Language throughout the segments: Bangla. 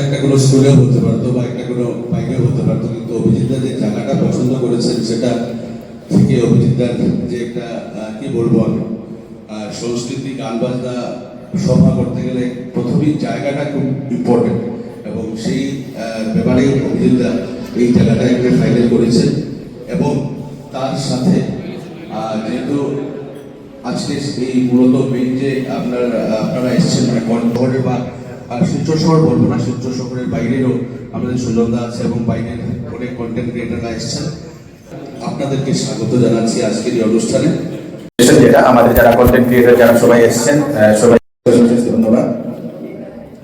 একটা কোনো স্কুলেও হতে পারতো বা একটা কোনো বাইকেও হতে পারতো, কিন্তু অভিজিৎদা যে জায়গাটা পছন্দ করেছেন সেটা থেকে অভিজিৎদার যে একটা কি বলবো আমি সংস্কৃতি গান বাজনা সভা করতে গেলে প্রথমেই জায়গাটা খুব ইম্পর্টেন্ট, এবং সেই ব্যাপারেই অভিজিৎদা এই জায়গাটা একটা ফাইনাল করেছেন। এবং তার সাথে যেহেতু আজকে এই মূলত মেন যে আপনারা এসেছেন মানে শহরের বা শিলচর শহর বলবো না, শিলচর শহরের বাইরেরও আমাদের সুজনদা আছে এবং বাইরের অনেক কন্টেন্ট ক্রিয়েটাররা এসেছেন। আপনাদেরকে স্বাগত জানাচ্ছি আজকের এই অনুষ্ঠানে। যেটা আমাদের যারা কন্টেন্ট ক্রিয়েটার যারা সবাই এসেছেন সবাই ধন্যবাদ।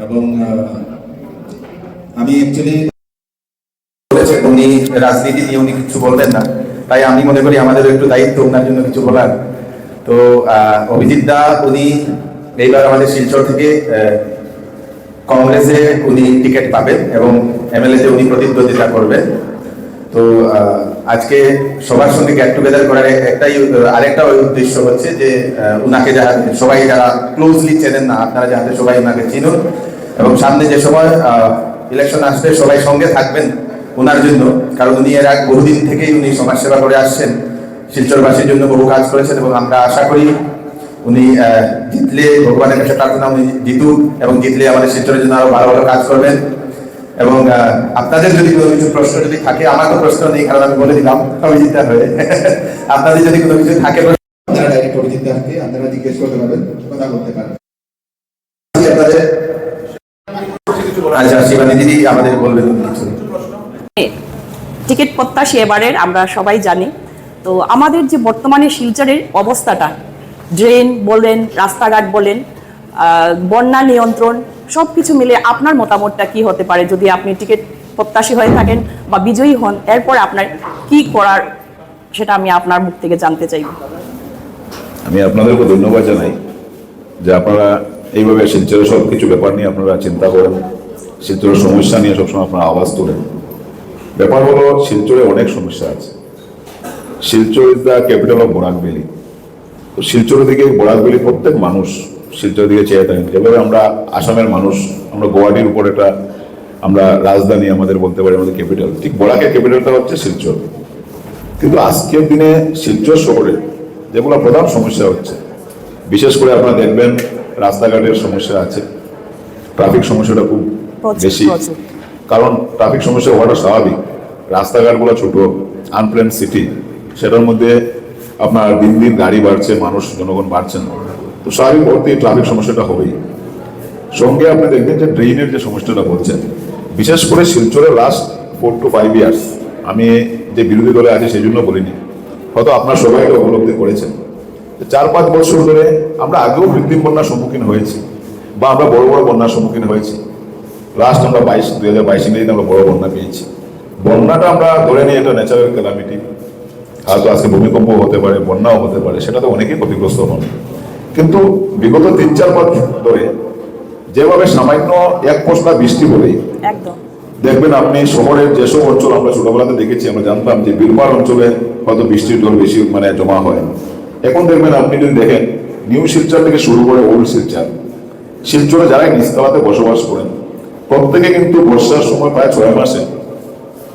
এবং আমি অ্যাকচুয়ালি উনি রাজনীতি নিয়ে উনি কিছু বলবেন না, তাই আমি মনে করি আমাদের একটু দায়িত্ব ওনার জন্য কিছু বলার। তো অভিজিৎ দা উনি এইবার আমাদের শিলচর থেকে কংগ্রেসে উনি টিকিট পাবেন এবং এমএলএতে উনি প্রতিদ্বন্দ্বিতা করবেন। তো আজকে সবার সঙ্গে গেট টুগেদার করার আরেকটা উদ্দেশ্য হচ্ছে যে উনাকে যারা সবাই যারা ক্লোজলি চেনেন না আপনারা যাতে সবাই উনাকে চিনুন, এবং সামনে যে সময় ইলেকশন আসবে সবাই সঙ্গে থাকবেন ওনার জন্য, কারণ উনি এর বহুদিন থেকেই উনি সমাজসেবা করে আসছেন, শিলচরবাসীর জন্য বহু কাজ করেছেন, এবং আমরা আশা করি উনি জিতলে ভগবানের কাছে প্রার্থনা উনি জিতুক, এবং জিতলে আমাদের শিলচরের জন্য আরো ভালো ভালো কাজ করবেন। এবং আপনাদের যদি কোনো কিছু প্রশ্ন যদি থাকে, আমার তো প্রশ্ন নেই কারণ আমি বলে দিলাম অভিজিৎ হয়ে আপনাদের যদি কোনো কিছু থাকে আপনারা ডাইরেক্ট অভিজিৎ দাকে আপনারা জিজ্ঞেস করতে পারবেন, কথা বলতে পারবেন। আচ্ছা শিবানী দিদি আমাদের বলবেন কিছু। টিকিট প্রত্যাশী এবারের আমরা সবাই জানি। তো আমাদের যে বর্তমানে শিলচরের অবস্থাটা, ড্রেন বলেন, রাস্তাঘাট বলেন, বন্যা নিয়ন্ত্রণ, সব কিছু মিলে আপনার মতামতটা কি হতে পারে যদি আপনি টিকিট প্রত্যাশী হয়ে থাকেন বা বিজয়ী হন, এরপর আপনার কি করার সেটা আমি আপনার মুখ থেকে জানতে চাইব। আমি আপনাদেরকে ধন্যবাদ জানাই যে আপনারা এইভাবে শিলচরের সব কিছু ব্যাপার নিয়ে আপনারা চিন্তা করেন, শিলচরের সমস্যা নিয়ে সবসময় আপনারা আওয়াজ তোলেন। ব্যাপার হলো শিলচরে অনেক সমস্যা আছে। Silchar is the capital of Barak valley. তো শিলচরের দিকে বরাক ভ্যালি প্রত্যেক মানুষ শিলচরের দিকে চেয়ে থাকেন। যেভাবে আমরা আসামের মানুষ, আমরা গুয়াহাটির উপর একটা আমরা রাজধানী আমাদের বলতে পারি, আমাদের ক্যাপিটাল, ঠিক বরাকের ক্যাপিটালটা হচ্ছে শিলচর। কিন্তু আজকের দিনে শিলচর শহরে যেগুলো প্রধান সমস্যা হচ্ছে, বিশেষ করে আপনারা দেখবেন রাস্তাঘাটের সমস্যা আছে, ট্রাফিক সমস্যাটা খুব বেশি, কারণ ট্রাফিক সমস্যা হওয়াটা স্বাভাবিক। রাস্তাঘাটগুলো ছোট, আনপ্ল্যান সিটি, সেটার মধ্যে আপনার দিন দিন গাড়ি বাড়ছে, মানুষ জনগণ বাড়ছেন, তো স্বাভাবিক অর্থে ট্রাফিক সমস্যাটা হবেই। সঙ্গে আপনি দেখবেন যে ড্রেনের যে সমস্যাটা বলছেন, বিশেষ করে শিলচরের লাস্ট 4 to 5 years, আমি যে বিরোধী দলে আছি সেই জন্য বলিনি, হয়তো আপনার সবাই এটা উপলব্ধি করেছেন, 4-5 বছর ধরে আমরা আগেও কৃত্রিম বন্যার সম্মুখীন হয়েছি বা আমরা বড় বড় বন্যার সম্মুখীন হয়েছি। লাস্ট আমরা 2022 ইংরেজিতে আমরা বড় বন্যা পেয়েছি। বন্যাটা আমরা ধরে নিই এটা ন্যাচারাল ক্যালামিটি, হয়তো আজকে ভূমিকম্প হতে পারে, বন্যাও হতে পারে, সেটাতে অনেকেই ক্ষতিগ্রস্ত হন। কিন্তু বিগত 3-4 বছর ধরে যেভাবে সামান্য এক পশলা বৃষ্টি হলেই দেখবেন আপনি শহরের যেসব অঞ্চল আমরা ছোটবেলাতে দেখেছি, আমরা জানতাম যে বিলপার অঞ্চলে হয়তো বৃষ্টির জল বেশি জমা হয়, এখন দেখবেন আপনি যদি দেখেন নিউ শিলচর থেকে শুরু করে ওল্ড শিলচর, শিলচরে যারা নিচতলাতে বসবাস করেন প্রত্যেকে কিন্তু বর্ষার সময় প্রায় 6 মাসে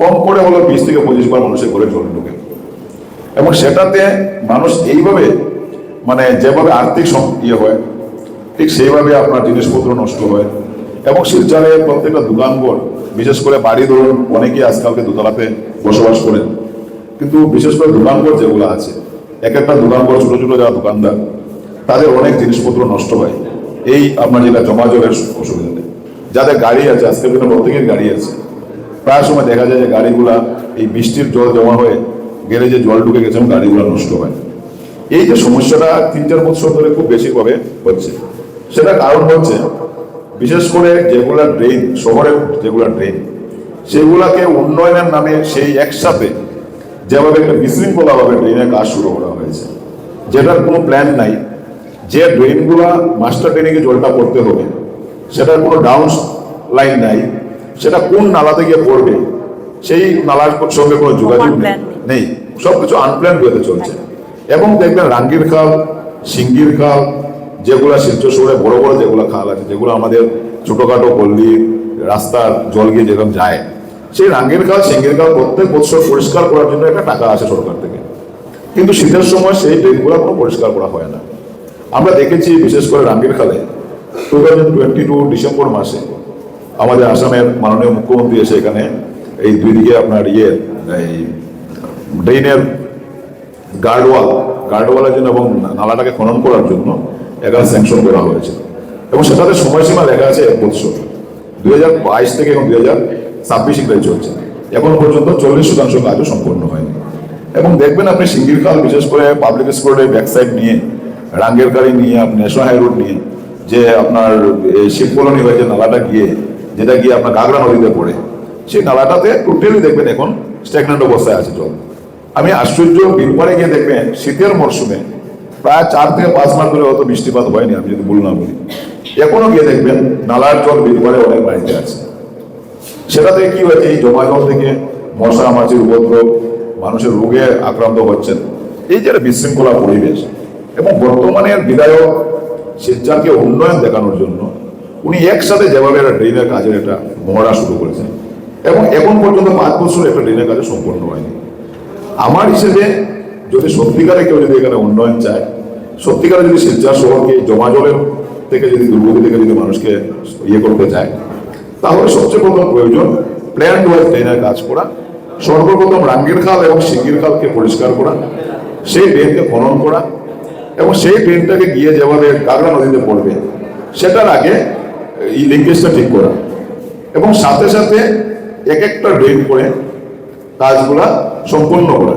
কম করে হলো 20 থেকে 25 বার মানুষের ঘরে জল ঢুকে, এবং সেটাতে মানুষ এইভাবে মানে যেভাবে আর্থিক হয় ঠিক সেইভাবে আপনার জিনিসপত্র নষ্ট হয়। এবং শিলচরে প্রত্যেকটা দোকানঘর, বিশেষ করে বাড়ি ধরুন অনেকেই আজকালকে দোতলাতে বসবাস করেন, কিন্তু বিশেষ করে দোকানঘর যেগুলো আছে, এক একটা দোকানঘর ছোট ছোট যারা দোকানদার, তাদের অনেক জিনিসপত্র নষ্ট হয় এই আপনার যেটা জমা জলের অসুবিধাতে। যাদের গাড়ি আছে, আজকের দিনে প্রত্যেকের গাড়ি আছে, প্রায় সময় দেখা যায় যে গাড়িগুলা এই বৃষ্টির জল জমা হয়ে গেলে যে জল ঢুকে গেছে গাড়িগুলো নষ্ট হয়। এই যে সমস্যাটা 3-4 বছর ধরে খুব বেশিভাবে হচ্ছে, সেটা কারণ হচ্ছে বিশেষ করে যেগুলা ড্রেন, শহরের যেগুলা ড্রেন, সেগুলাকে উন্নয়নের নামে সেই একসাথে যেভাবে একটা বিশৃঙ্খলাভাবে ড্রেনের কাজ শুরু করা হয়েছে, যেটার কোনো প্ল্যান নাই। যে ড্রেনগুলা মাস্টার ড্রেনে জলটা পড়তে হবে সেটার কোনো ডাউন লাইন নাই, সেটা কোন নালাতে গিয়ে পড়বে সেই নালার সঙ্গে কোনো যোগাযোগ নেই, সবকিছু আনপ্ল্যান হতে চলছে। এবং দেখবেন রাঙ্গির খাল, সিঙ্গির খাল, যেগুলো শিলচর শহরে বড় বড় যেগুলো খাল আছে, যেগুলো আমাদের ছোটখাটো পল্লী রাস্তার জল গিয়ে যেরকম যায়, সেই রাঙ্গের খাল সেঙ্গের খাল প্রত্যেক বছর পরিষ্কার করার জন্য একটা টাকা আসে সরকার থেকে, কিন্তু শীতের সময় সেই ড্রেনগুলো কোনো পরিষ্কার করা হয় না। আমরা দেখেছি বিশেষ করে রাঙ্গের খালে 2022 ডিসেম্বর মাসে আমাদের আসামের মাননীয় মুখ্যমন্ত্রী এসে এখানে এই দুই দিকে আপনার এই ড্রেনের গার্ডওয়ালের জন্য এবং নালাটাকে খনন করার জন্য এখানে স্যাংশন করা হয়েছে, এবং সেটাতে সময়সীমা লেখা আছে 1 বছর, 2022 থেকে এখন 2026 ইংরেজি চলছে। এখন পর্যন্ত 40% কাজও সম্পন্ন হয়নি। এবং দেখবেন আপনি সিঙ্গির খাল বিশেষ করে পাবলিক স্কুলের ব্যাক সাইড নিয়ে, রাঙ্গের গাড়ি নিয়ে, ন্যাশনাল হাই রোড নিয়ে যে আপনার এই শিব কলোনি হয়ে যে নালাটা গিয়ে যেটা গিয়ে আপনার গাগরা নদীতে পড়ে, সেই নালাটাতে টোটালি দেখবেন এখন স্ট্যাগন্যান্ট অবস্থায় আছে জল। আমি আশ্চর্য, বিলপাড়ে গিয়ে দেখবেন শীতের মরশুমে প্রায় 4 থেকে 5 মাস ধরে অত বৃষ্টিপাত হয়নি, আমি যদি ভুল না বলি। এখনো গিয়ে দেখবেন নালার জল বিলপাড়ে অনেক বাড়িতে আছে। সেটাতে কি হয়েছে, এই জমা জল থেকে মশা মাছির উপদ্রব, মানুষের রোগে আক্রান্ত হচ্ছেন, এই যে বিশৃঙ্খলা পরিবেশ। এবং বর্তমানের বিধায়ক শিলচরকে উন্নয়ন দেখানোর জন্য উনি একসাথে যেভাবে একটা ড্রেনের কাজের একটা মহড়া শুরু করেছেন, এবং এখন পর্যন্ত 5 বছর একটা ড্রেনের কাজ সম্পন্ন হয়নি। আমার হিসেবে যদি সত্যিকারে কেউ যদি এখানে উন্নয়ন চায়, সত্যিকারে যদি শিলচর শহরকে জমা জলের থেকে যদি দুর্গতি থেকে যদি মানুষকে করতে চায়, তাহলে সবচেয়ে প্রথম প্রয়োজন প্ল্যান ওয়াইজ ড্রেনের কাজ করা, সর্বপ্রথম রাঙ্গির খাল এবং সিঙ্গির খালকে পরিষ্কার করা, সেই ড্রেনকে খনন করা, এবং সেই ড্রেনটাকে গিয়ে যেভাবে গাগরা নদীতে পড়বে সেটার আগে এই লিঙ্কেজটা ঠিক করা, এবং সাথে সাথে এক একটা ড্রেন করে কাজগুলা সম্পূর্ণ করা,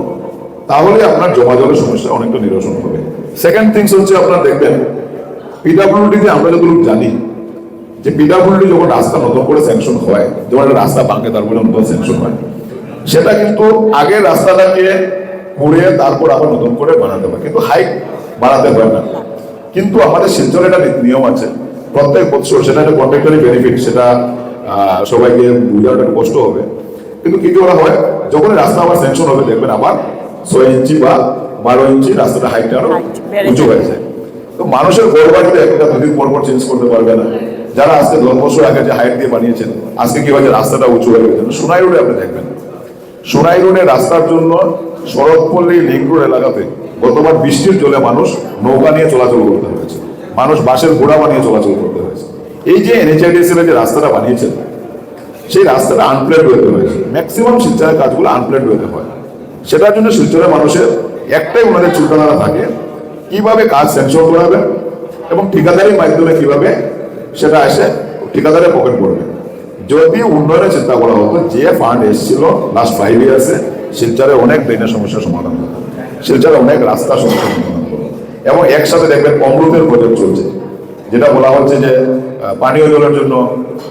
তাহলে আপনার জমা জলের সমস্যা অনেকটা নিরসন হবে। সেকেন্ড থিংস হচ্ছে আপনারা দেখবেন পিডব্লিউডিতে আমরা যতটুকু জানি যে পিডব্লিউডি যখন রাস্তা নতুন করে স্যাংশন হয়, যখন একটা রাস্তা ভাঙে তারপরে নতুন স্যাংশন হয়, সেটা কিন্তু আগে রাস্তাটাকে ঘুরে তারপর আবার নতুন করে বানাতে হয়, কিন্তু হাইট বাড়াতে হয় না। কিন্তু আমাদের শিলচরে একটা নিয়ম আছে, প্রত্যেক বছর সেটা একটা কন্ট্রাক্টরি বেনিফিট, সেটা সবাইকে বুঝানোটা একটু কষ্ট হবে, কিন্তু কি করা হয়, যখন রাস্তা আবার স্যাংশন হবে দেখবেন আবার 6 ইঞ্চি বা 12 ইঞ্চি রাস্তাটা হাইটটা আরো উঁচু হয়ে যায়। তো মানুষের ঘর বাড়িতে একটা 2 দিন পর চেঞ্জ করতে পারবে না। যারা আজকে 10 বছর আগে যে হাইট দিয়ে বানিয়েছেন, আজকে কি হয়েছে, রাস্তাটা উঁচু হয়ে গেছে। সোনাই রোডে আপনি দেখবেন, সোনাই রোডে রাস্তার জন্য শরৎপল্লী লিঙ্ক রোড এলাকাতে গতবার বৃষ্টির জলে মানুষ নৌকা নিয়ে চলাচল করতে হয়েছে, মানুষ বাসের ঘোড়া বানিয়ে চলাচল করতে হয়েছে। এই যে NHIDCL যে রাস্তাটা বানিয়েছেন, সেই রাস্তাটা আনপ্ল্যান্ড হতে হয়েছে। ম্যাক্সিমাম শিলচরের কাজগুলো আনপ্ল্যান্ড হতে হয়। সেটার জন্য শিলচরের মানুষের একটাই ওনাদের চিন্তাধারা থাকে, কিভাবে কাজ স্যাংশন করাবে এবং ঠিকাদারির মাধ্যমে কিভাবে সেটা এসে ঠিকাদারের পকেট পড়বে। যদি উন্নয়নের চিন্তা করা হতো, যে ফান্ড এসেছিল লাস্ট 5 ইয়ার্সে শিলচরে অনেক ড্রেনের সমস্যার সমাধান হতো, শিলচরে অনেক রাস্তার সমস্যার সমাধান হতো। এবং একসাথে দেখবেন অমৃতের প্রজেক্ট চলছে, যেটা বলা হচ্ছে যে পানীয় জলের জন্য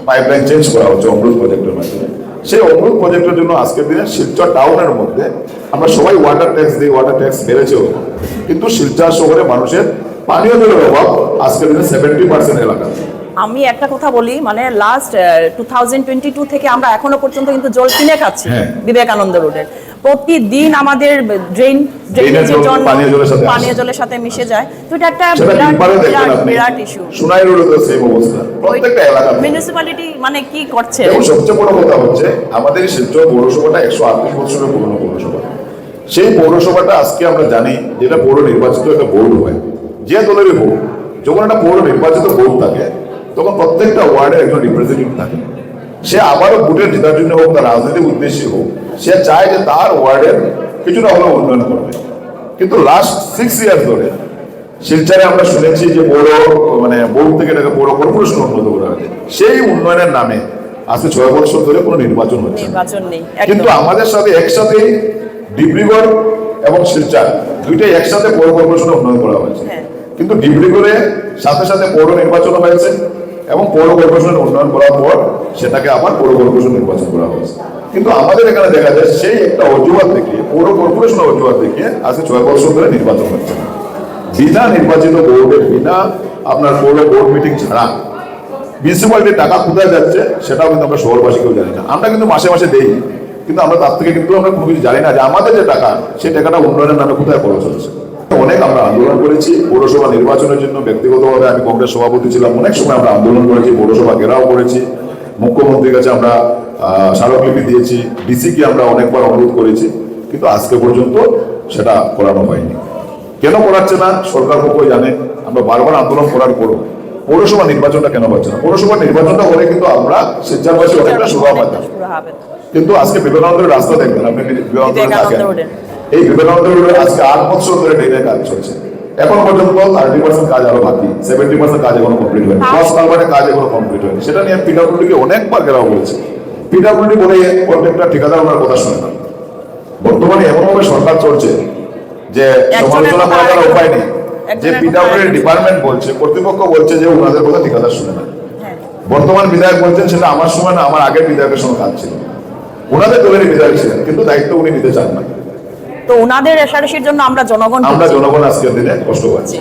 পাইপলাইন চেঞ্জ করা হচ্ছে অমৃত প্রজেক্টের মাধ্যমে। সেই অমৃত প্রজেক্টের জন্য আজকের দিনে শিলচর টাউনের মধ্যে আমরা সবাই ওয়াটার ট্যাক্স দিই, ওয়াটার ট্যাক্স বেড়েছেও, কিন্তু শিলচর শহরে মানুষের পানীয় জলের অভাব আজকের দিনে 70% এলাকা। আমি একটা কথা বলি, মানে লাস্ট 2022 থেকে আমরা এখনো পর্যন্ত কিন্তু জল কিনে খাচ্ছি বিবেকানন্দ রোডের। প্রতিদিন আমাদের ড্রেন পানীয় জলের সাথে মিশে যায়, তো এটা একটা বিরাট ইস্যু। সোনাই রোডে সেম অবস্থা, প্রত্যেকটা এলাকা। মিউনিসিপ্যালিটি মানে কি করছে? এবং সবচেয়ে বড় কথা হচ্ছে আমাদের শিলচর পৌরসভাটা 138 বছরের পুরনো পৌরসভা। সেই পৌরসভাটা আজকে আমরা জানি যেটা পৌর নির্বাচিত একটা বোর্ড হয়, যে দলেরই হোক, যখন একটা পৌর নির্বাচিত বোর্ড থাকে তখন প্রত্যেকটা ওয়ার্ডে একজন রিপ্রেজেন্টেটিভ থাকে। সে আবারও ভোটের জেতার জন্য হোক, তার রাজনৈতিক উদ্দেশ্যে হোক, সে চায় যে তার ওয়ার্ডের কিছুটা হলেও উন্নয়ন করবে। কিন্তু লাস্ট 6 ইয়ার্স ধরে শিলচরে আমরা শুনেছি যে বোর্ড থেকে এটাকে পৌর কর্পোরেশন উন্নত করা হয়েছে। সেই উন্নয়নের নামে আজকে 6 বছর ধরে কোনো নির্বাচন হচ্ছে না। কিন্তু আমাদের সাথে একসাথে ডিব্রুগড় এবং শিলচর দুইটাই একসাথে পৌর কর্পোরেশনে উন্নয়ন করা হয়েছে। কিন্তু ডিব্রুগড়ে সাথে সাথে পৌর নির্বাচন হয়েছে এবং পৌর কর্পোরেশনের উন্নয়ন করার পর সেটাকে আবার পৌর কর্পোরেশন নির্বাচন করা হয়েছে। কিন্তু আমাদের এখানে দেখা যায় সেই একটা অজুহাত দেখিয়ে, পৌর কর্পোরেশনের অজুহাত দেখিয়ে আজকে 6 বছর ধরে নির্বাচন হচ্ছে না। বিনা নির্বাচিত বোর্ডের, বিনা আপনার পৌর বোর্ড মিটিং ছাড়া মিউনিসিপ্যালিটির টাকা কোথায় যাচ্ছে সেটাও কিন্তু আমরা শহরবাসী কেউ জানি না। আমরা কিন্তু মাসে মাসে দেই, কিন্তু আমরা তার থেকে কিন্তু আমরা কোনো কিছু জানি না যে আমাদের যে টাকা, সেই টাকাটা উন্নয়নের নামে কোথায় খরচ হচ্ছে। অনেক আমরা আন্দোলন করেছি পৌরসভা নির্বাচনের জন্য। ব্যক্তিগতভাবে আমি কংগ্রেস সভাপতি ছিলাম, অনেক সময় আমরা আন্দোলন করেছি, পৌরসভা ঘেরাও করেছি, মুখ্যমন্ত্রীর কাছে আমরা স্মারকলিপি দিয়েছি, ডিসিকে আমরা অনেকবার অনুরোধ করেছি, কিন্তু আজকে পর্যন্ত সেটা করানো হয়নি। কেন করাচ্ছে না সরকার পক্ষই জানে। আমরা বারবার আন্দোলন করার পরও পৌরসভা নির্বাচনটা কেন হচ্ছে না? পৌরসভা নির্বাচনটা হলে কিন্তু আমরা শিলচরবাসী অনেকটা সুবিধা পাতাম। কিন্তু আজকে বিবেকানন্দের রাস্তা দেখবেন আপনি, বিবেকানন্দ এই বিবেকানন্দ রোডে আজকে 8 বছর ধরে ড্রেনের কাজ চলছে। এখন পর্যন্ত 30% কাজ আরো বাকি, 70% কাজ এখনো কমপ্লিট হয়নি, 10 কালভার্টের কাজ এখনো কমপ্লিট হয়নি। সেটা নিয়ে পিডব্লিউডিকে অনেকবার ঘেরাও করেছে। পিডব্লিউডি বলে কন্ট্রাক্টর ঠিকাদার ওনার কথা শুনে না। বর্তমানে এমনভাবে সরকার চলছে যে সমালোচনা করার কোনো উপায় নেই। যে পিডব্লিউডি ডিপার্টমেন্ট বলছে, কর্তৃপক্ষ বলছে যে ওনাদের কথা ঠিকাদার শুনে না। বর্তমান বিধায়ক বলছেন সেটা আমার সময় না, আমার আগের বিধায়কের সঙ্গে কাজ ছিল। ওনাদের দলেরই বিধায়ক ছিলেন, কিন্তু দায়িত্ব উনি নিতে চান না। তো ওনাদের রেশারেশির জন্য আমরা জনগণ আজকের দিনে কষ্ট পাচ্ছি।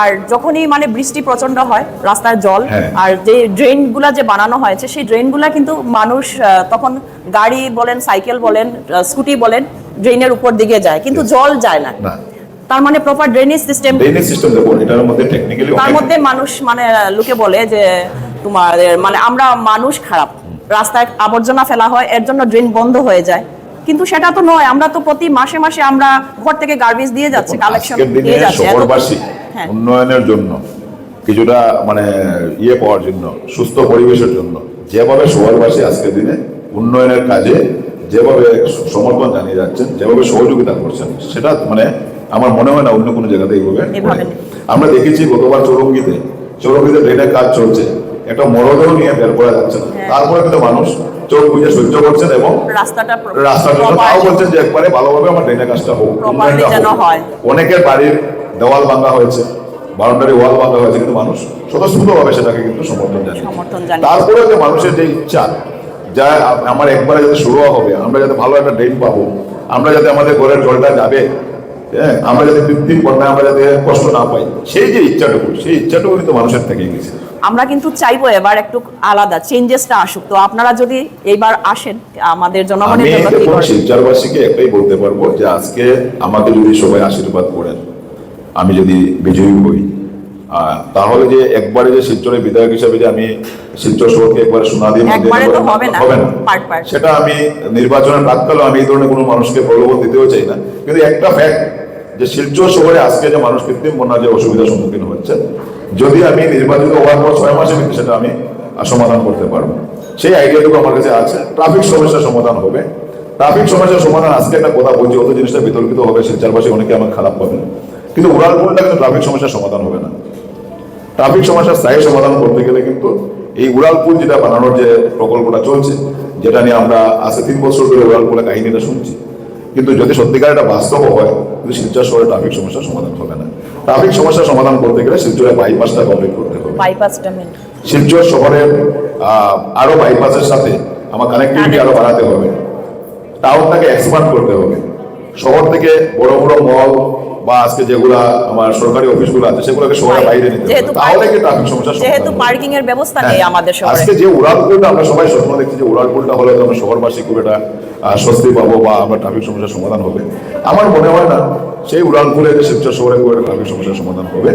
আর যখনই মানে বৃষ্টি প্রচন্ড হয়, রাস্তার জল, আর যে ড্রেন গুলা যে বানানো হয়েছে সেই ড্রেন গুলা কিন্তু মানুষ তখন গাড়ি বলেন, সাইকেল বলেন, স্কুটি বলেন, ড্রেনের উপর দিকে যায়, কিন্তু জল যায় না। তার মানে প্রপার ড্রেনেজ সিস্টেম দেখুন, এটার মধ্যে টেকনিক্যালি তার মধ্যে মানুষ মানে লোকে বলে যে তোমাদের মানে আমরা মানুষ খারাপ, রাস্তায় আবর্জনা ফেলা হয়, এর জন্য ড্রেন বন্ধ হয়ে যায়। কিন্তু সেটা তো নয়, আমরা তো প্রতি মাসে মাসে আমরা ঘর থেকে গার্বেজ দিয়ে যাচ্ছি, কালেকশন দিয়ে যাচ্ছি। শহরবাসী উন্নয়নের জন্য কিছুটা মানে পাওয়ার জন্য, সুস্থ পরিবেশের জন্য যেভাবে শহরবাসী আজকের দিনে উন্নয়নের কাজে যেভাবে সমর্থন জানিয়ে যাচ্ছেন, যেভাবে সহযোগিতা করছেন, সেটা মানে আমার মনে হয় না অন্য কোনো জায়গাতে এইভাবে। আমরা দেখেছি গতবার চৌরঙ্গিতে ড্রেনের কাজ চলছে, একটা মরদেহ নিয়ে বের করা যাচ্ছে না, তারপরে কিন্তু মানুষ চোখ বুঝে সহ্য করছেন এবং রাস্তাটা বলছেন যে একবারে ভালোভাবে আমার ড্রেনের কাজটা হোক। অনেকের বাড়ির দেওয়াল ভাঙা হয়েছে, বাউন্ডারি ওয়াল ভাঙা হয়েছে, কিন্তু মানুষ স্বতঃস্ফূর্তভাবে সেটাকে কিন্তু সমর্থন জানিয়েছে। তারপরে যে মানুষের যে ইচ্ছা, যা আমার একবারে যাতে শুরু হবে, আমরা যাতে ভালো একটা ড্রেন পাবো, আমরা যাতে আমাদের ঘরের জলটা যাবে, আমরা যাতে কৃত্রিম বন্যায় আমরা যাতে কষ্ট না পাই, সেই যে ইচ্ছাটুকু কিন্তু মানুষের থেকেই গেছে। আমরা কিন্তু চাইবো এবার একটু আলাদা চেঞ্জেসটা আসুক। তো আপনারা যদি এইবার আসেন আমাদের জনগণের জন্য কি করবেন? শিলচরবাসীকে একটাই বলতে পারবো যে আজকে আমাকে যদি সবাই আশীর্বাদ করেন, আমি যদি বিজয়ী হই, তাহলে যে একবারে যে শিলচরের বিধায়ক হিসেবে যে আমি শিলচর শহরকে একবারে সোনা দিয়ে হবে না, সেটা আমি নির্বাচনের প্রাককালে আমি এই ধরনের কোনো মানুষকে প্রলোভন দিতেও চাই না। কিন্তু একটা ফ্যাক্ট যে শিলচর শহরে আজকে যে মানুষ কৃত্রিম বন্যার যে অসুবিধার সম্মুখীন হচ্ছে, যদি আমি নির্বাচিত হওয়ার পর 6 মাসের ভিতরে সেটা আমি সমাধান করতে পারবো, সেই আইডিয়াটুকু আমার কাছে আছে। ট্রাফিক সমস্যার সমাধান হবে। ট্রাফিক সমস্যার সমাধান আজকে একটা কথা বলছি, অত জিনিসটা বিতর্কিত হবে, শিলচরবাসী অনেকে আমার খারাপ পাবে, কিন্তু উড়ালপুলটা কিন্তু ট্রাফিক সমস্যার সমাধান হবে না। ট্রাফিক সমস্যার স্থায়ী সমাধান করতে গেলে কিন্তু এই উড়ালপুল যেটা বানানোর যে প্রকল্পটা চলছে, যেটা নিয়ে আমরা আজকে 3 বছর ধরে উড়ালপুলের কাহিনীটা শুনছি, কিন্তু যদি সত্যিকার এটা বাস্তব হয়, কিন্তু শিলচর শহরে ট্রাফিক সমস্যার সমাধান হবে না। ট্রাফিক সমস্যার সমাধান করতে গেলে শিলচরের বাইপাসটা কমপ্লিট করতে হবে। শিলচর শহরের আরো বাইপাসের সাথে আমার কানেক্টিভিটি আরো বাড়াতে হবে। টাউনটাকে এক্সপান্ড করতে হবে। শহর থেকে বড় বড় মল বা আজকে যেগুলা আমার সরকারি অফিসগুলো আছে সেগুলোকে শহরের বাইরে নিতে হবে, তাহলে কি ট্রাফিক সমস্যা যেহেতু পার্কিং এর ব্যবস্থা নেই আমাদের শহরে। আজকে যে উড়ালপুলটা আমরা সবাই স্বপ্ন দেখছি যে উড়ালপুলটা হলে আমরা শহরবাসী খুব একটা স্বস্তি পাবো বা আমরা ট্রাফিক সমস্যার সমাধান হবে, আমার মনে হয় না সেই উড়ালপুলে যে শিলচর শহরে খুব একটা ট্রাফিক সমস্যার সমাধান হবে।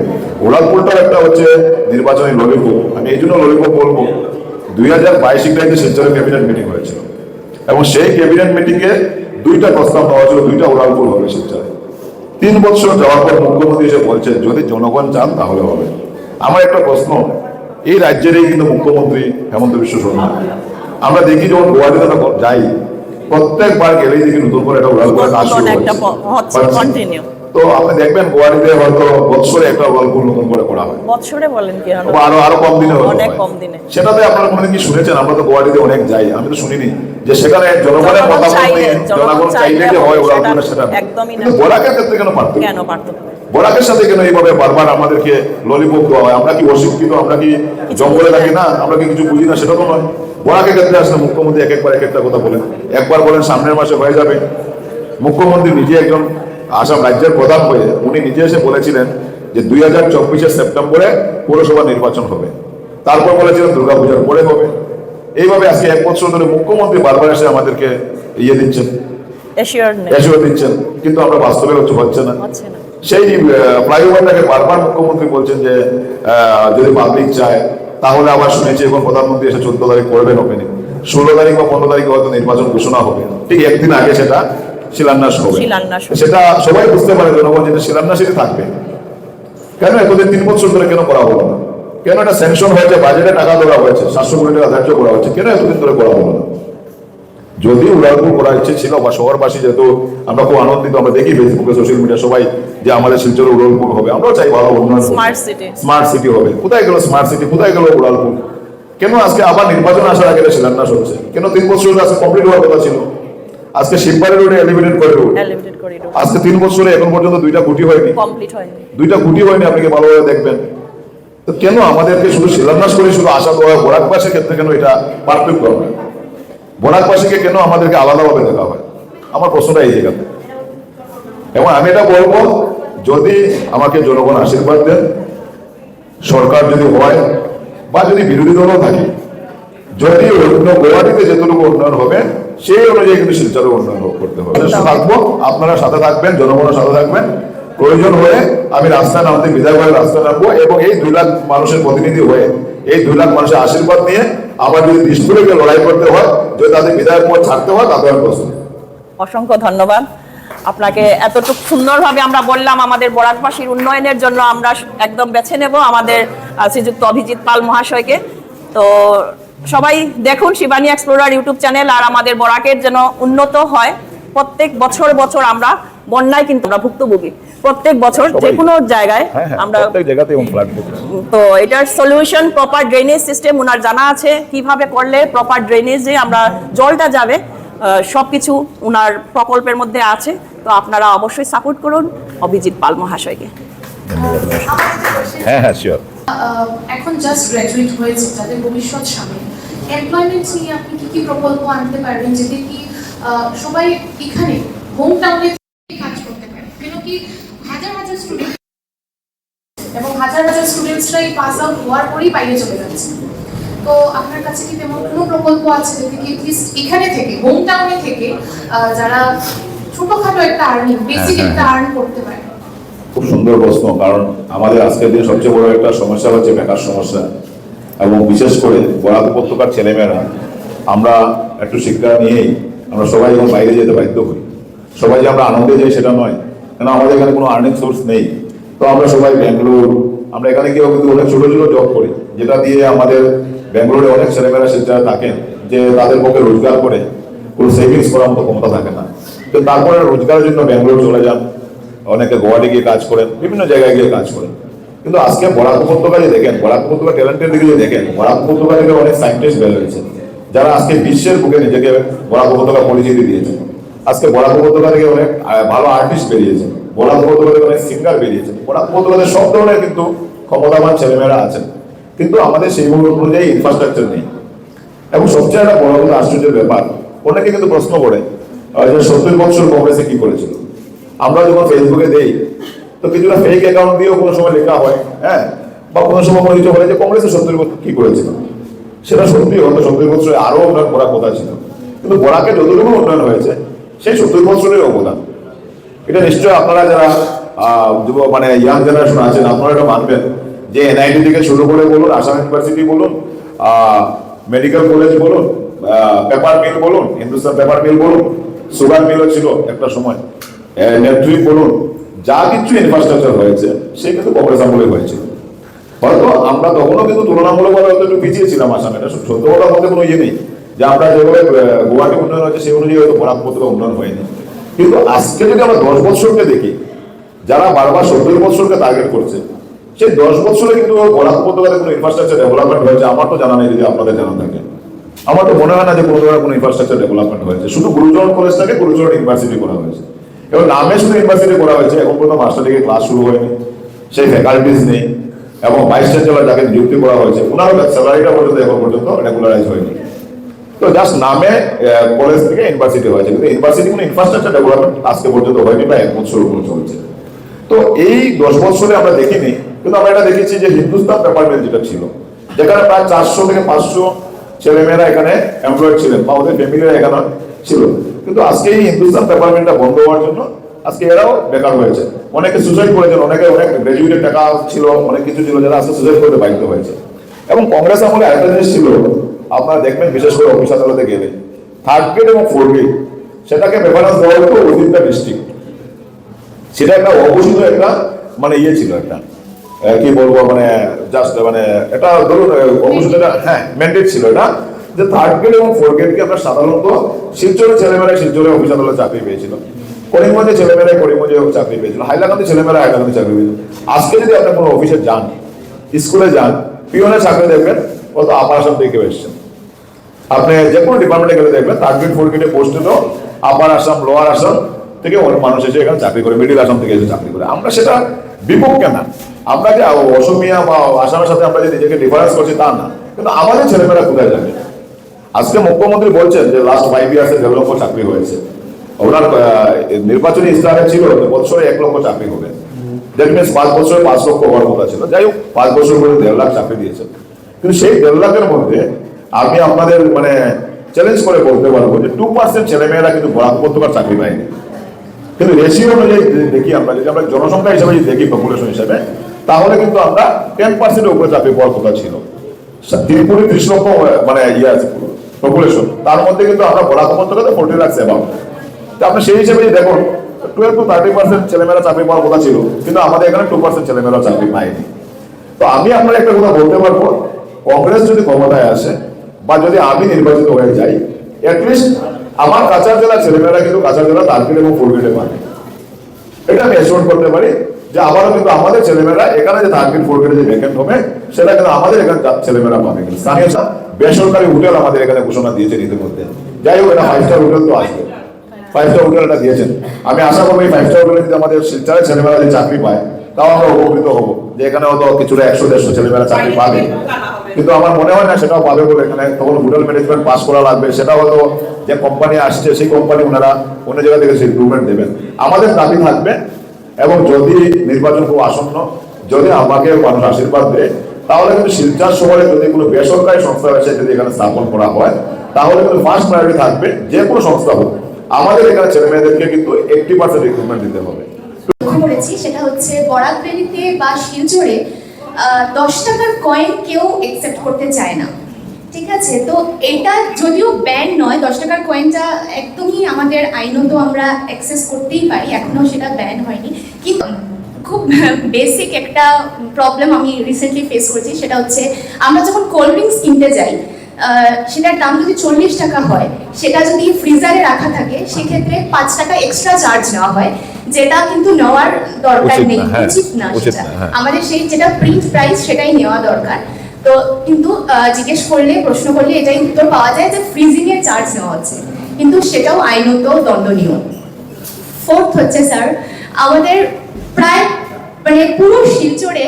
উড়ালপুলটার একটা হচ্ছে নির্বাচনী ললিপপ। আমি এই জন্য ললিপপ বলবো, 2022 ইংরেজিতে শিলচরের ক্যাবিনেট মিটিং হয়েছিল এবং সেই ক্যাবিনেট মিটিংয়ে 2টা প্রস্তাব নেওয়া ছিল, 2টা উড়ালপুল হবে শিলচরে। 3 বছর যাওয়ার পর মুখ্যমন্ত্রী এসে বলছে যদি জনগণ চান তাহলে হবে। আমার একটা প্রশ্ন, এই রাজ্যেরই কিন্তু মুখ্যমন্ত্রী হেমন্ত বিশ্ব শর্মা, আমরা দেখি যখন গুয়াহাটিতে যাই, প্রত্যেকবার গেলেই দেখি নতুন করে একটা উড়ালপুল কাজ শুরু হচ্ছে। তো আপনি দেখবেন গুয়াহাটিতে হয়তো বছরে একটা উড়ালপুল নতুন করে করা হয়, বছরে বলেন কি আরো কম দিনে, অনেক কম দিনে। সেটাতে আপনারা কোনোদিন কি শুনেছেন? আমরা তো গুয়াহাটিতে অনেক যাই, আমি তো শুনিনি যে সেখানে জনগণের মতামত নিয়ে জনগণ চাইলে যে হয় উড়ালপুলটা, সেটা একদমই না। বরাকের ক্ষেত্রে কেন পারতো? বরাকের সাথে কেন এইভাবে বারবার আমাদেরকে ললিপপ দেওয়া হয়? আমরা কি অশিক্ষিত? আমরা কি জঙ্গলে থাকি না? আমরা কি কিছু বুঝি না? সেটা তো নয়। বরাকের ক্ষেত্রে আসলে মুখ্যমন্ত্রী একবার এক একটা কথা বলেন। একবার বলেন সামনের মাসে হয়ে যাবে। মুখ্যমন্ত্রী নিজে একজন আসাম রাজ্যের প্রধান হয়ে উনি নিজে এসে বলেছিলেন যে 2024 সেপ্টেম্বরে পৌরসভা নির্বাচন হবে, তারপর বলেছিলেন দুর্গাপূজার পরে হবে। এইভাবে আজকে 1 বছর ধরে মুখ্যমন্ত্রী বারবার এসে আমাদেরকে দিচ্ছেন, এশিওর দিচ্ছেন, কিন্তু আমরা বাস্তবে হচ্ছে না। সেই ফ্লাইওভারটাকে বারবার মুখ্যমন্ত্রী বলছেন যে যদি পাবলিক চায় তাহলে আবার শুনেছি এখন প্রধানমন্ত্রী এসে 14 তারিখ করবেন ওপেনিং, 16 তারিখ বা 15 তারিখে হয়তো নির্বাচন ঘোষণা হবে, ঠিক একদিন আগে সেটা শিলান্যাস হবে। শিলান্যাস হবে। সেটা সবাই বুঝতে পারে জনগণ যেটা শিলান্যাসই থাকবে। কেন এতদিন 3 বছর ধরে কেন করা হলো না? কেন এটা স্যাংশন হয়েছে, বাজেটে টাকা দেওয়া হয়েছে, 700 কোটি টাকা ধার্য করা হয়েছে, কেন এতদিন ধরে করা হলো না? যদি উড়ালপুর করার ইচ্ছে ছিল বা শহরবাসী, যেহেতু আমরা খুব আনন্দিত, আমরা দেখি ফেসবুকে সোশ্যাল মিডিয়া সবাই যে আমাদের শিলচরে উড়ালপুর হবে, আমরাও চাই ভালো উন্নয়ন, স্মার্ট সিটি হবে। কোথায় গেল স্মার্ট সিটি, কোথায় গেল উড়ালপুর? কেন আজকে আবার নির্বাচন আসার আগে শিলান্যাস হচ্ছে? কেন 3 বছর আজকে কমপ্লিট হওয়ার কথা ছিল? আজকে শিববাড়ি রোডে এলিভেটেড করিডোর আজকে 3 বছরে এখন পর্যন্ত 2টা কোটি হয়নি, কমপ্লিট হয়নি, 2টা কোটি হয়নি। আপনি কি ভালোভাবে দেখবেন? তো কেন আমাদেরকে শুধু শিলান্যাস করে শুধু আশা দেওয়া হয়? বরাকবাসীর ক্ষেত্রে কেন এটা পার্থক্য হয়? বরাকবাসীকে কেন আমাদেরকে আলাদাভাবে দেখা হয়? আমার প্রশ্নটা এই জায়গাতে। এবং আমি এটা বলবো, যদি আমাকে জনগণ আশীর্বাদ দেন, সরকার যদি হয় বা যদি বিরোধী দলও থাকে, যদি অন্য গুয়াহাটিতে যেটুকু উন্নয়ন হবে সেই অনুযায়ী কিন্তু শিলচরে উন্নয়ন করতে হবে। থাকবো, আপনারা সাথে থাকবেন, জনগণের সাথে থাকবেন। প্রয়োজন হয়ে আমি রাস্তায় নামতে, বিধায়কের রাস্তায় নামবো এবং এই 2 লাখ মানুষের প্রতিনিধি হয়ে, এই 2 লাখ মানুষের আশীর্বাদ নিয়ে আবার যদি দিশপুরকে লড়াই করতে হয়, যদি তাদের বিধায়ক পদ ছাড়তে হয়, তাদের প্রশ্ন। অসংখ্য ধন্যবাদ আপনাকে। এতটুকু সুন্দরভাবে আমরা বললাম, আমাদের বরাকবাসীর উন্নয়নের জন্য আমরা একদম বেছে নেব আমাদের শ্রীযুক্ত অভিজিৎ পাল মহাশয়কে। তো সবাই দেখুন শিবানী এক্সপ্লোরার ইউটিউব চ্যানেল, আর আমাদের বরাকের যেন উন্নত হয়। প্রত্যেক বছর আমরা বন্যায় কিন্তু আমরা ভুক্তভোগী, প্রত্যেক বছর যে কোনো জায়গায় আমরা, তো এটার সলিউশন প্রপার ড্রেনেজ সিস্টেম ওনার জানা আছে, কিভাবে করলে প্রপার ড্রেনেজে আমরা জলটা যাবে, সবকিছু ওনার প্রকল্পের মধ্যে আছে। তো আপনারা অবশ্যই সাপোর্ট করুন অভিজিৎ পাল মহাশয়কে। হ্যাঁ হ্যাঁ শিওর। এখন জাস্ট গ্র্যাজুয়েট হয়েছে, তাদের ভবিষ্যৎ সামনে, এমপ্লয়মেন্ট নিয়ে আপনি কি কি প্রকল্প আনতে পারবেন যেটা কি সবাই এখানে হোম টাউনে কাজ করতে পারে? কেন কি হাজার হাজার স্টুডেন্ট এবং হাজার হাজার স্টুডেন্টসরাই পাস আউট হওয়ার পরেই বাইরে চলে যাচ্ছে। তো আপনার কাছে কি তেমন কোনো প্রকল্প আছে যেটা কি এটলিস্ট এখানে থেকে, হোম টাউনে থেকে যারা ছোটখাটো একটা আর্নিং, বেসিক একটা আর্ন করতে পারে? খুব সুন্দর প্রশ্ন, কারণ আমাদের আজকের দিনে সবচেয়ে বড় একটা সমস্যা হচ্ছে বেকার সমস্যা। এবং বিশেষ করে বরাক উপত্যকার ছেলেমেয়েরা, আমরা একটু শিক্ষা নিয়েই আমরা সবাই যখন বাইরে যেতে বাধ্য হই, সবাই যে আমরা আনন্দে যাই সেটা নয়, কেন আমাদের এখানে কোনো আর্নিং সোর্স নেই। তো আমরা সবাই ব্যাঙ্গালোর, আমরা এখানে গিয়েও কিন্তু অনেক ছোটো ছোটো জব করি, যেটা দিয়ে আমাদের ব্যাঙ্গালোরে অনেক ছেলেমেয়েরা সেটা থাকেন যে তাদের পক্ষে রোজগার করে কোনো সেভিংস করার মতো ক্ষমতা থাকে না। তো তারপরে রোজগারের জন্য ব্যাঙ্গালোর চলে যান, অনেকে গুয়াহাটি গিয়ে কাজ করেন, বিভিন্ন জায়গায় গিয়ে কাজ করেন। কিন্তু আজকে বরাক উপত্যকা যে দেখেন, বরাক উপত্যকা ট্যালেন্টের দিকে যে দেখেন, বরাক উপত্যকা থেকে অনেক সায়েন্টিস্ট বের হয়েছে যারা আজকে বিশ্বের বুকে নিজেকে বরাক উপত্যকা পরিচিতি দিয়েছে। আজকে বরাক উপত্যকা থেকে অনেক ভালো আর্টিস্ট বেরিয়েছে, বরাক উপত্যকা থেকে অনেক সিঙ্গার বেরিয়েছে, বরাক উপত্যকাতে সব ধরনের কিন্তু ক্ষমতাবান ছেলেমেয়েরা আছেন। কিন্তু আমাদের সেই অনুযায়ী ইনফ্রাস্ট্রাকচার নেই। এবং সবচেয়ে একটা বড় কথা আশ্চর্যের ব্যাপার, অনেকে কিন্তু প্রশ্ন করে যে 70 বছর কংগ্রেসে কি করেছিল। আমরা যখন ফেসবুকে দেই তো কিছুটা ফেক অ্যাকাউন্ট দিয়েও কোনো সময় লেখা হয়, হ্যাঁ, বা কোনো সময় মনে হয় যে কংগ্রেসে 70 বছর কি করেছিল। সেটা সত্যি হয়তো 70 বছরে আরো উন্নয়ন করার কথা ছিল, কিন্তু বরাকে যতটুকু উন্নয়ন হয়েছে সেই 70 বছরের অবদান। এটা নিশ্চয়ই আপনারা যারা মানে ইয়াং জেনারেশন আছেন, আপনারা এটা মানবেন যে এনআইটি থেকে শুরু করে বলুন, আসাম ইউনিভার্সিটি বলুন, মেডিকেল কলেজ বলুন, পেপার মিল বলুন, হিন্দুস্তান পেপার মিল বলুন, সুগার মিলও ছিল একটা সময়, নেট্রি বলুন, যা কিছু ইনফ্রাস্ট্রাকচার হয়েছে সে কিন্তু কংগ্রেস আমলে হয়েছিল। হয়তো আমরা তখনও কিন্তু তুলনামূলকভাবে হয়তো একটু পিছিয়ে ছিলাম আসামে, এটা সত্য কথার মধ্যে কোনো ইয়ে নেই যে আমরা যেভাবে গুয়াহাটি উন্নয়ন হয়েছে সেই অনুযায়ী হয়তো বরাক উপত্যকা উন্নয়ন হয়নি। কিন্তু আজকে যদি আমরা 10 বছরকে দেখি, যারা বারবার 70 বছরকে টার্গেট করছে, সেই 10 বছরে কিন্তু বরাক উপত্যকাতে কোনো ইনফ্রাস্ট্রাকচার ডেভেলপমেন্ট হয়েছে আমার তো জানা নেই। যদি আপনাদের জানা থাকে, আমার তো মনে হয় না যে কোনো ধরনের কোনো ইনফ্রাস্ট্রাকচার ডেভেলপমেন্ট হয়েছে। শুধু গুরুচরণ কলেজটাকে গুরুচরণ ইউনিভার্সিটি করা হয়েছে, এবং নামে শুধু ইউনিভার্সিটি করা হয়েছে, এখন পর্যন্ত মাস্টার ডিগ্রি ক্লাস শুরু হয়নি, সেই ফ্যাকাল্টিস নেই। এবং ভাইস চ্যান্সেলর যাকে নিযুক্তি করা হয়েছে ওনারও স্যালারিটা পর্যন্ত এখন পর্যন্ত রেগুলারাইজ হয়নি। তো জাস্ট নামে কলেজ থেকে ইউনিভার্সিটি হয়েছে, কিন্তু ইউনিভার্সিটি কোনো ইনফ্রাস্ট্রাকচার ডেভেলপমেন্ট আজকে পর্যন্ত হয়নি, বা 1 বছর উপর চলছে। তো এই 10 বছরে আমরা দেখিনি, কিন্তু আমরা এটা দেখেছি যে হিন্দুস্তান পেপার মিল যেটা ছিল, যেখানে প্রায় 400 থেকে 500 ছেলেমেয়েরা এখানে এমপ্লয়েড ছিলেন বা ওদের ফ্যামিলিরা এখানে ছিল, কিন্তু আজকে এই হিন্দুস্তান পেপার মিলটা বন্ধ হওয়ার জন্য আজকে এরাও বেকার হয়েছে। অনেকে সুসাইড করেছেন, অনেকে অনেক গ্রাজুয়েটের টাকা ছিল, অনেক কিছু ছিল, যারা আজকে সুসাইড করতে বাধ্য হয়েছে। এবং কংগ্রেস আমলে আরেকটা জিনিস ছিল, আপনারা দেখবেন বিশেষ করে অফিস আদালতে গেলে 3rd গ্রেড এবং 4th গ্রেড সেটাকে প্রেফারেন্স দেওয়া হতো উইদিন দ্য ডিস্ট্রিক্ট। সেটা একটা অঘোষিত একটা মানে ইয়ে ছিল, একটা কি বলবো মানে জাস্ট মানে এটা ধরুন অঘোষিত একটা ম্যান্ডেট ছিল এটা, যে 3rd গ্রেড এবং 4th গ্রেডকে আমরা সাধারণত শিলচরের ছেলেমেয়েরা শিলচরে অফিস আদালতে চাকরি পেয়েছিল, করিমগঞ্জে ছেলেমেয়েরা করিমগঞ্জে চাকরি পেয়েছিল, হাইলাকান্দি ছেলেমেয়েরা হাইলাকান্দি চাকরি পেয়েছিল। আজকে যদি আপনি কোনো অফিসে যান, স্কুলে যান, পিওনের চাকরি দেখবেন কত আপার আসাম থেকে কেউ এসছেন। আপনি যে কোনো ডিপার্টমেন্টে গেলে দেখবেন 3rd গ্রেড 4th গ্রেডে পোস্ট হলো আপার আসাম, লোয়ার আসাম থেকে অনেক মানুষ এসে এখানে চাকরি করে, মিডিল আসাম থেকে এসে চাকরি করে। আমরা সেটা বিপক্ষে না, আমরা যে অসমিয়া বা আসামের সাথে আমরা যে নিজেকে ডিফারেন্স করছি তা না, কিন্তু আমাদের ছেলেমেয়েরা কোথায় যাবে? আজকে মুখ্যমন্ত্রী বলছেন যে লাস্ট 5 ইয়ার্সে 1.5 লক্ষ চাকরি হয়েছে, ওনার নির্বাচনী ইস্তাহারে ছিল বছরে 1 লক্ষ চাকরি হবে, দ্যাট মিনস 5 বছরে 5 লক্ষ হওয়ার কথা ছিল। যাই হোক 5 বছর পরে 1.5 লাখ চাকরি দিয়েছে। কিন্তু সেই 1.5 লাখের মধ্যে আমি আপনাদের মানে চ্যালেঞ্জ করে বলতে পারবো যে 2% ছেলেমেয়েরা কিন্তু বরাক উপত্যকার চাকরি পায়নি। কিন্তু রেশিও অনুযায়ী দেখি আমরা, যদি আমরা জনসংখ্যা হিসেবে যদি দেখি পপুলেশন হিসেবে, তাহলে কিন্তু আমরা 10%-এর উপরে চাকরি পাওয়ার কথা ছিল। 30 লক্ষ মানে ইয়ে আছে পপুলেশন, তার মধ্যে কিন্তু আমরা বরাক উপত্যকাতে 40 লাখ অ্যাবাউট। তো আপনি সেই হিসেবে যদি দেখুন 12-30% ছেলেমেয়েরা চাকরি পাওয়ার কথা ছিল, কিন্তু আমাদের এখানে 2% ছেলেমেয়েরা চাকরি পায়নি। তো আমি আপনার একটা কথা বলতে পারবো, কংগ্রেস যদি ক্ষমতায় আসে বা যদি আমি নির্বাচিত হয়ে যাই, অ্যাটলিস্ট আমার কাছাড় জেলার ছেলেমেয়েরা কিন্তু কাছাড় জেলা 3rd গ্রেড এবং 4th গ্রেডে পাবে। এটা আমি অ্যাসিওর করতে পারি যে আবারও কিন্তু আমাদের ছেলেমেয়েরা এখানে যে 3rd গ্রেড 4th গ্রেডে যে ভ্যাকেন্ট হবে সেটা কিন্তু আমাদের এখানে ছেলেমেয়েরা পাবে। কিন্তু স্থানীয় বেসরকারি হোটেল আমাদের এখানে ঘোষণা দিয়েছেন ইতিমধ্যে। যাই হোক, এটা 5 স্টার হোটেল তো আসবে, 5 স্টার হোটেল এটা দিয়েছেন। আমি আশা করবো এই 5 স্টার হোটেলে যদি আমাদের শিলচরের ছেলেমেয়েরা যে চাকরি পায়, তাও আমরা উপকৃত হবো, যে এখানে হয়তো কিছুটা 100-150 ছেলেমেয়েরা চাকরি পাবে। কিন্তু আমার মনে হয় না সেটাও পাবে বলে, এখানে তখন হোটেল ম্যানেজমেন্ট পাস করা লাগবে, সেটা হয়তো যে কোম্পানি আসছে সেই কোম্পানি ওনারা অন্য জায়গা থেকে সেই ইমপ্রুভমেন্ট দেবেন। আমাদের দাবি থাকবে, এবং যদি নির্বাচন খুব আসন্ন, যদি আমাকে মানুষ আশীর্বাদ দেয়, তাহলে কিন্তু শিলচর শহরে যদি কোনো বেসরকারি সংস্থা এসে যদি এখানে স্থাপন করা হয়, তাহলে কিন্তু ফার্স্ট প্রায়োরিটি থাকবে যে কোনো সংস্থা হোক, আমাদের এখানে ছেলে মেয়েদেরকে কিন্তু 80% রিক্রুটমেন্ট দিতে হবে। লক্ষ্য করেছি সেটা হচ্ছে বরাকভ্যালিতে বা শিলচরে 10 টাকার কয়েন কেউ একসেপ্ট করতে চায় না, ঠিক আছে? তো এটা যদিও ব্যান নয়, 10 টাকার কয়েনটা একদমই আমাদের আইনত আমরা অ্যাক্সেস করতেই পারি, এখনো সেটা ব্যান হয়নি। কিন্তু খুব বেসিক একটা প্রবলেম আমি রিসেন্টলি ফেস করেছি, সেটা হচ্ছে আমরা যখন কোল্ড ড্রিঙ্কস কিনতে যাই, সেটার দাম যদি 40 টাকা হয়, সেটা যদি ফ্রিজারে রাখা থাকে সেক্ষেত্রে 5 টাকা এক্সট্রা চার্জ নেওয়া হয়, যেটা কিন্তু নেওয়ার দরকার নেই, উচিত না সেটা। আমাদের সেই যেটা প্রিন্ট প্রাইস সেটাই নেওয়া দরকার। তো কিন্তু জিজ্ঞেস করলে, প্রশ্ন করলে এটাই উত্তর পাওয়া যায় যে ফ্রিজিং এর চার্জ নেওয়া হচ্ছে, কিন্তু সেটাও আইনত দণ্ডনীয়। 4th হচ্ছে স্যার, আমাদের প্রায় মানে পুরো শিলচরে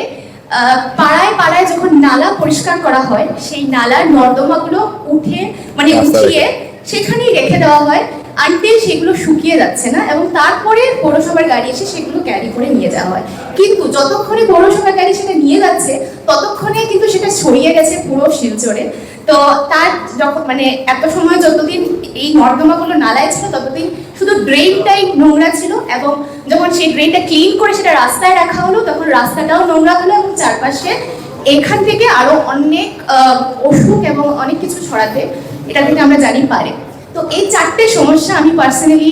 পাড়ায় পাড়ায় যখন নালা পরিষ্কার করা হয়, সেই নালার নর্দমাগুলো উঠিয়ে সেখানেই রেখে দেওয়া হয় আনটিল সেগুলো শুকিয়ে যাচ্ছে না, এবং তারপরে পৌরসভার গাড়ি এসে সেগুলো ক্যারি করে নিয়ে যাওয়া হয়। কিন্তু যতক্ষণে পৌরসভার গাড়ি সেটা নিয়ে যাচ্ছে, ততক্ষণে কিন্তু সেটা ছড়িয়ে গেছে পুরো শিলচরে। তো তার যখন মানে এত সময় যতদিন এই নর্দমাগুলো নালায় ছিল, ততদিন শুধু ড্রেনটাই নোংরা ছিল, এবং যখন সেই ড্রেনটা ক্লিন করে সেটা রাস্তায় রাখা হলো, তখন রাস্তাটাও নোংরা হলো, এবং চারপাশে এখান থেকে আরো অনেক অসুখ এবং অনেক কিছু ছড়াতে এটা থেকে আমরা জানি পারে। তো এই 4টে সমস্যা আমি পার্সোনালি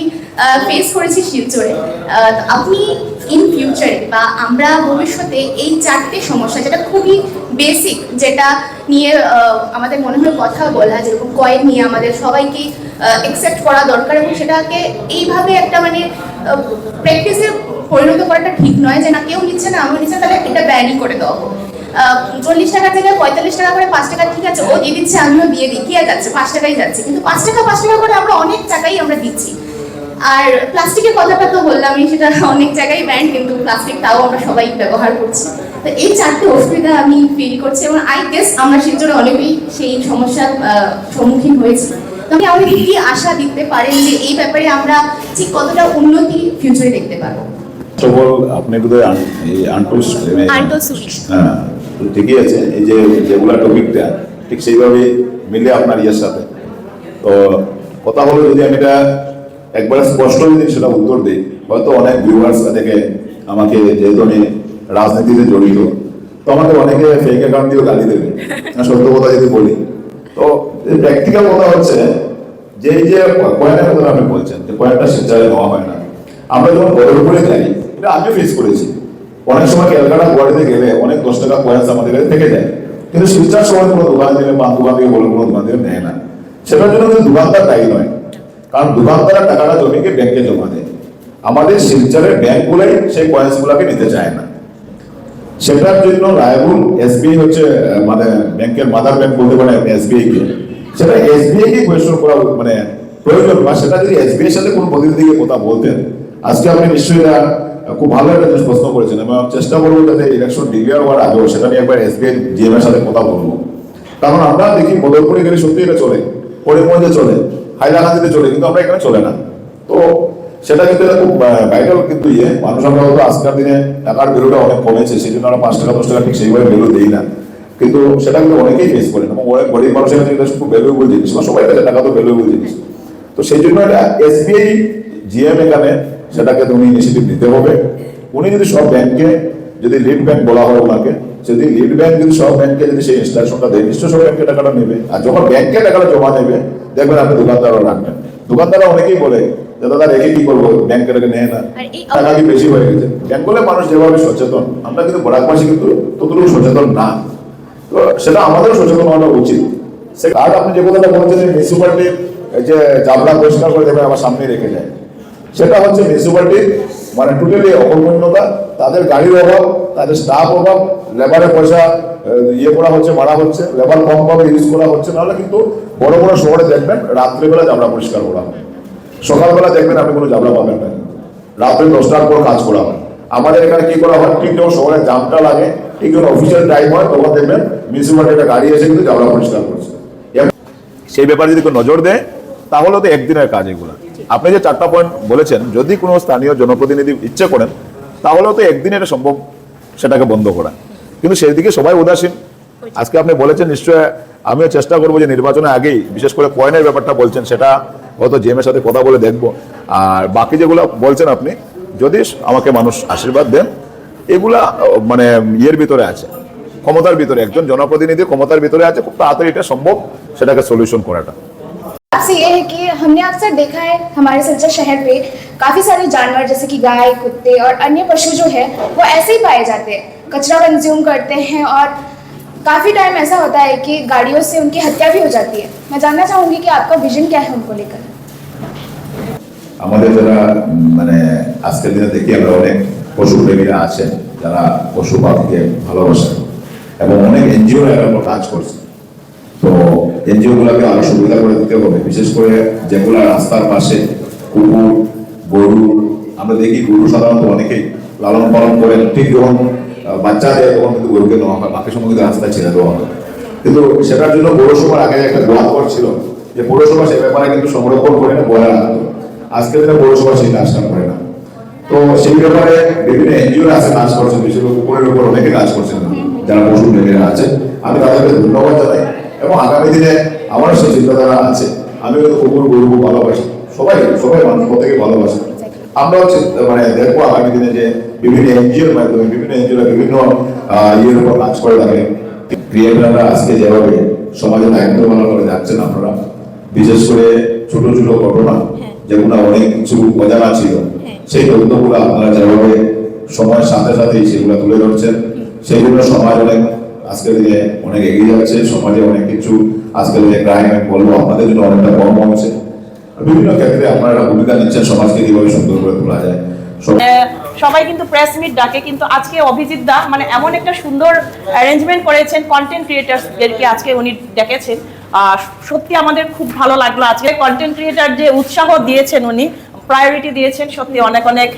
ফেস করেছি শিলচরে। আপনি ইন ফিউচারে বা আমরা ভবিষ্যতে এই 4টে সমস্যা, যেটা খুবই বেসিক, যেটা নিয়ে আমাদের মনে হয় কথা বলা, যেরকম কয়েন নিয়ে আমাদের সবাইকে অ্যাকসেপ্ট করা দরকার, এবং সেটাকে এইভাবে একটা মানে প্র্যাকটিসে পরিণত করাটা ঠিক নয়, যে না কেউ নিচ্ছে না আমিও নিচ্ছে, তাহলে এটা ব্যানই করে দেওয়া হোক। 40 টাকার জায়গায় 45 টাকা করে 5 টাকা, ঠিক আছে, ও দিয়ে দিচ্ছে আমিও দিয়ে দিই, কি আর যাচ্ছে, 5 টাকাই যাচ্ছে, কিন্তু 5 টাকা করে আমরা অনেক টাকাই আমরা দিচ্ছি। আর প্লাস্টিকের কথাটা তো বললামই, সেটা অনেক জায়গায় ব্যান, কিন্তু প্লাস্টিক তাও আমরা সবাই ব্যবহার করছি। তো এই 4টে অসুবিধা আমি ফিল করছি, এবং আই গেস আমরা শিলচরে অনেকেই সেই সমস্যার সম্মুখীন হয়েছি। তবে আমাদের কি আশা দিতে পারেন যে এই ব্যাপারে আমরা ঠিক কতটা উন্নতি ফিউচারে দেখতে পারবো? সবল আপনি বোধহয় হ্যাঁ, ঠিকই আছে। এই যে যেগুলা টপিকটা ঠিক সেইভাবে মিলে আপনার ইয়ের সাথে, তো কথা হলো যদি আমি এটা একবারে স্পষ্ট যদি সেটা উত্তর দিই, হয়তো অনেক ভিউয়ার্স থেকে আমাকে, যেহেতু আমি রাজনীতিতে জড়িত, তো আমাদের অনেকে ফেক অ্যাকাউন্ট দিয়ে গালি দেবে, সত্য কথা যদি বলি। তো প্র্যাকটিক্যাল কথা হচ্ছে যে এই যে কয়েনের কথা আপনি বলছেন যে কয়েনটা শিলচরে নেওয়া হয় না, আমরা যখন ঘরের উপরে যাই, এটা আমিও ফেস করেছি। অনেক সময় ক্যালকাটা গুয়াহাটিতে গেলে অনেক 10 টাকা কয়েন্স আমাদের কাছে থেকে যায়, কিন্তু শিলচর সময় কোনো দোকান দিলে পান দোকান থেকে বলে কোনো দোকান দিলে নেয় না। সেটার জন্য কিন্তু দোকানদার দায়ী নয়, কারণ দোকানদার টাকাটা জমিকে ব্যাংকে জমা দেয়। আমাদের শিলচরের ব্যাংকগুলোই সেই কয়েন্সগুলোকে নিতে চায় না। সেটার জন্য রায়পুর এসবিআই হচ্ছে মানে ব্যাংকের মাদার ব্যাংক বলতে পারে এসবিআই কে, সেটা এসবিআই কে কোয়েশ্চন করা মানে প্রয়োজন, বা সেটা যদি এসবিআই এর সাথে কোনো প্রতিনিধিকে কথা বলতেন। আজকে আপনি নিশ্চয়ই খুব ভালো একটা জিনিস প্রশ্ন করেছেন, এবং চেষ্টা করবো যাতে ইলেকশন ডিক্লেয়ার হওয়ার আগেও সেটা নিয়ে একবার এসবিআই জিএম এর সাথে কথা বলবো। কারণ আমরা দেখি বদরপুরে গেলে সত্যি এটা চলে, করিমগঞ্জে চলে, হাইলাকান্দিতে চলে, কিন্তু আমরা এখানে চলে না। তো সেটা কিন্তু এটা খুব ভাইটাল কিন্তু মানুষ আমরা হয়তো আজকের দিনে টাকার ভ্যালুটা অনেক কমেছে, সেই জন্য আমরা 5 টাকা 10 টাকা ঠিক সেইভাবে ভ্যালু দিই না, কিন্তু সেটা কিন্তু অনেকেই ফেস করেন, এবং অনেক গরিব মানুষের কাছে এটা খুব ভ্যালুয়েবল জিনিস, বা সবাই কাছে টাকা তো ভ্যালুয়েবল জিনিস। তো সেই জন্য এটা এসবিআই জিএম এখানে সেটাকে তুমি ইনিশিয়েটিভ নিতে হবে। উনি যদি সব ব্যাংকে যদি লিড ব্যাংক বলা হয় ওনাকে, যদি লিড ব্যাংক যদি সব ব্যাংকে যদি সেই ইনস্ট্রাকশনটা দেয়, নিশ্চয় সব ব্যাংকে টাকাটা নেবে। আর যখন ব্যাংকে টাকাটা জমা নেবে, দেখবেন আপনি দোকানদারও রাখবেন। দোকানদাররা অনেকেই বলে যে দাদা রেখে কি করবো, ব্যাংকে টাকা নেয় না, টাকা কি বেশি হয়ে গেছে। ব্যাংক বলে মানুষ যেভাবে সচেতন, আমরা কিন্তু বরাকবাসী কিন্তু ততটুকু সচেতন না। তো সেটা আমাদেরও সচেতন হওয়া উচিত। আর আপনি যে কথাটা বলছেন মিউনিসিপ্যালিটির যে জাবলা পরিষ্কার করে দেবে আমার সামনে রেখে যায়, সেটা হচ্ছে মিউনিসিপ্যালিটির মানে টোটালি অকর্মণ্যতা, তাদের গাড়ির অভাব, তাদের স্টাফ অভাব, লেবারের পয়সা করা হচ্ছে, মারা হচ্ছে, লেবার কম ভাবে ইউজ করা হচ্ছে। নাহলে কিন্তু বড় বড় শহরে দেখবেন রাত্রেবেলা জাবলা পরিষ্কার করা হয়, সকালবেলা দেখবেন আপনি কোনো জাবলা পাবেন না, রাত্রে 10টার পর কাজ করা হয়। আমাদের এখানে কি করা হয়, ঠিক যখন শহরে জামটা লাগে, ঠিক যখন অফিসিয়াল টাইম হয়, তখন দেখবেন মিউনিসিপ্যালিটির গাড়ি এসে কিন্তু জাবলা পরিষ্কার করছে। সেই ব্যাপারে যদি কেউ নজর দেয় তাহলে তো একদিনের কাজ এগুলো। আপনি যে 4টা পয়েন্ট বলেছেন, যদি কোনো স্থানীয় জনপ্রতিনিধি ইচ্ছে করেন তাহলেও তো একদিন এটা সম্ভব সেটাকে বন্ধ করা, কিন্তু সেই দিকে সবাই উদাসীন। আজকে আপনি বলেছেন, নিশ্চয় আমিও চেষ্টা করবো যে নির্বাচনের আগেই, বিশেষ করে কয়েনের ব্যাপারটা বলছেন, সেটা হয়তো জিএমের সাথে কথা বলে দেখবো। আর বাকি যেগুলো বলছেন আপনি, যদি আমাকে মানুষ আশীর্বাদ দেন, এগুলা মানে ইয়ের ভিতরে আছে, ক্ষমতার ভিতরে, একজন জনপ্রতিনিধি ক্ষমতার ভিতরে আছে, খুব তাড়াতাড়ি এটা সম্ভব সেটাকে সলিউশন করাটা। आपसे ये है कि हमने अक्सर देखा है हमारे सिलचर शहर पे काफी सारे जानवर जैसे कि गाय, कुत्ते और अन्य पशु जो है वो ऐसे ही पाए जाते हैं, कचरा कंज्यूम करते हैं, और काफी टाइम ऐसा होता है कि गाड़ियों से उनकी हत्या भी हो जाती है। मैं जानना चाहूंगी कि आपका विजन क्या है उनको लेकर। আমাদের যারা মানে আজকের দিনে দেখি আমরা অনেক পশুপ্রেমীরা আছেন যারা পশু পাখিকে ভালোবাসেন, এবং অনেক এনজিও এরা কাজ করছে। তো এনজিও গুলাকে আরো সুবিধা করে দিতে হবে, বিশেষ করে যেগুলা রাস্তার পাশে কুকুর, গরু, আমরা দেখি গরু সাধারণত অনেকেই লালন পালন করেন, ঠিক যখন বাচ্চা দেয় তখন কিন্তু গরুকে নেওয়া হয়, বাকি সময় কিন্তু রাস্তায় ছেড়ে দেওয়া হয়। কিন্তু সেটার জন্য পৌরসভার আগে একটা গোয়াল ছিল, যে পৌরসভা সে ব্যাপারে কিন্তু সংরক্ষণ করে না, গোয়াল রাখতো। আজকের দিনে পৌরসভা সেই কাজটা করে না। তো সেই ব্যাপারে বিভিন্ন এনজিও আছে কাজ করছেন, বিশেষ করে কুকুরের উপর অনেকে কাজ করছেন যারা পশু প্রেমীরা আছে, আমি তাদেরকে ধন্যবাদ জানাই। এবং আগামী দিনে আমারও সেই চিন্তাধারা আছে, আমি কিন্তু কুকুর গরু খুব ভালোবাসি, সবাই মানুষ প্রত্যেকে ভালোবাসে। আমরা হচ্ছে মানে দেখবো আগামী দিনে যে বিভিন্ন এনজিওর মাধ্যমে বিভিন্ন এনজিওরা বিভিন্ন ইয়ের উপর কাজ করে থাকে। ক্রিয়েটাররা আজকে যেভাবে সমাজে দায়িত্ব পালন করে যাচ্ছেন, আপনারা বিশেষ করে ছোট ছোট ঘটনা যেগুলো অনেক কিছু অজানা ছিল, সেই তথ্যগুলো আপনারা যেভাবে সময়ের সাথে সাথে সেগুলো তুলে ধরছেন, সেইগুলো সমাজ অনেক আজকের দিনে অনেক এগিয়ে যাচ্ছে, সমাজে অনেক কিছু আজকের দিনে ক্রাইম বলবো আপনাদের জন্য অনেকটা কম হচ্ছে। বিভিন্ন ক্ষেত্রে আপনারা ভূমিকা নিচ্ছেন, সমাজকে কিভাবে সুন্দর করে তোলা যায়। সবাই কিন্তু প্রেস মিট ডাকে, কিন্তু আজকে অভিজিৎ দা মানে এমন একটা সুন্দর অ্যারেঞ্জমেন্ট করেছেন, কন্টেন্ট ক্রিয়েটারদেরকে আজকে উনি ডেকেছেন। সত্যি আমাদের খুব ভালো লাগলো, আজকে কন্টেন্ট ক্রিয়েটার যে উৎসাহ দিয়েছেন, উনি প্রায়োরিটি দিয়েছেন, সত্যি অনেক অনেক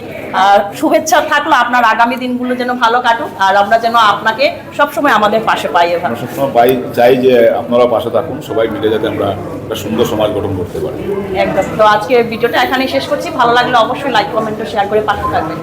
শুভেচ্ছা থাকলো। আপনার আগামী দিনগুলো যেন ভালো কাটুক, আর আমরা যেন আপনাকে সবসময় আমাদের পাশে পাই। আমরা সবসময় চাই যে আপনারা পাশে থাকুন, সবাই মিলে যাতে আমরা একটা সুন্দর সমাজ গঠন করতে পারি। একদম। তো আজকে ভিডিওটা এখানেই শেষ করছি, ভালো লাগলে অবশ্যই লাইক, কমেন্ট ও শেয়ার করে পাশে থাকবেন।